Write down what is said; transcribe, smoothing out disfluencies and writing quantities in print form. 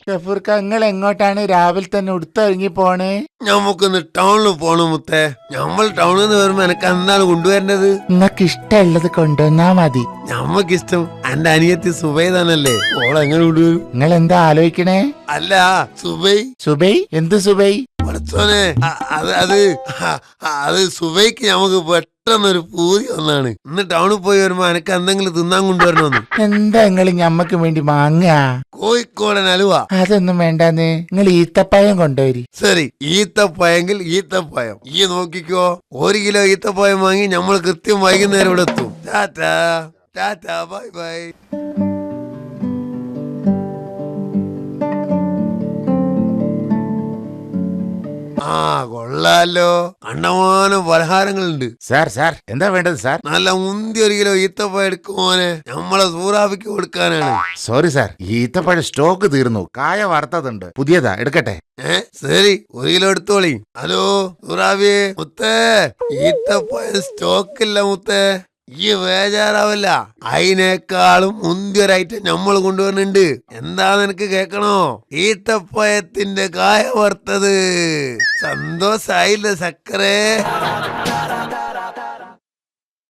ഗഫൂർക്ക, നിങ്ങൾ എങ്ങോട്ടാണ് രാവിലെ തന്നെ ഉടുത്തൊരുങ്ങി പോണേ? ഞമ്മക്കൊന്ന് ടൗണിൽ പോണു മുത്തേ. നമ്മൾ ടൗണിൽ നിന്ന് വരുമ്പോ എനക്ക് എന്താണ് കൊണ്ടുവരേണ്ടത്? നിങ്ങക്ക് ഇഷ്ടമുള്ളത് കൊണ്ടുവന്നാ മതി. ഞമ്മക്കിഷ്ടം എന്റെ അനിയത്തി സുബൈദാനല്ലേ, ഓളെങ്ങനെ കൊണ്ടുവരും? നിങ്ങൾ എന്താ ആലോചിക്കണേ? അല്ല, സുബൈ. സുബൈ? എന്ത് സുബൈ? പഠിച്ചോനെ, അത് സുബൈക്ക് ഞമ്മക്ക് പെട്ടെന്നൊരു പൂതി ഒന്നാണ്. ഇന്ന് ടൗണിൽ പോയി വരുമ്പോ എനക്ക് എന്തെങ്കിലും തിന്നാൻ കൊണ്ടുവരണമെന്ന്. എന്താ നിങ്ങൾ ഞമ്മക്ക് വേണ്ടി മാങ്ങ? കോഴിക്കോടൻ അലുവ. അതൊന്നും വേണ്ടാന്ന്, നിങ്ങൾ ഈത്തപ്പഴം കൊണ്ടുവരി. ശരി, ഈത്തപ്പഴെങ്കിൽ ഈത്തപ്പഴം. ഈ നോക്കിക്കോ, 1 കിലോ ഈത്തപ്പഴം വാങ്ങി നമ്മൾ കൃത്യം വൈകുന്നേരം ഇവിടെ എത്തും. Tata Tata, bye bye. ആ കൊള്ളാലോ, കണ്ടമാനം പലഹാരങ്ങളുണ്ട്. സാർ സാർ എന്താ വേണ്ടത് സാർ? നല്ല മുന്തി 1 കിലോ ഈത്തപ്പഴം എടുക്കുമോനെ, നമ്മളെ സൂറാബിക്ക് കൊടുക്കാനാണ്. സോറി സാർ, ഈത്തപ്പഴം സ്റ്റോക്ക് തീർന്നു. കായ വറുത്തതുണ്ട്, പുതിയതാ, എടുക്കട്ടെ? ശരി, 1 കിലോ എടുത്തോളി. ഹലോ സൂറാബി, മുത്തേ ഈത്തപ്പഴം സ്റ്റോക്കില്ല മുത്തേ. ഈ ബേജാറാവല്ല, അതിനേക്കാളും മുന്തിയൊരു ഐറ്റം നമ്മൾ കൊണ്ടുവരുന്നുണ്ട്. എന്താന്ന് എനിക്ക് കേക്കണോ? ഈത്തപ്പഴത്തിന്റെ കായ വറുത്തത്. സന്തോഷായില്ലേ സക്കറേ?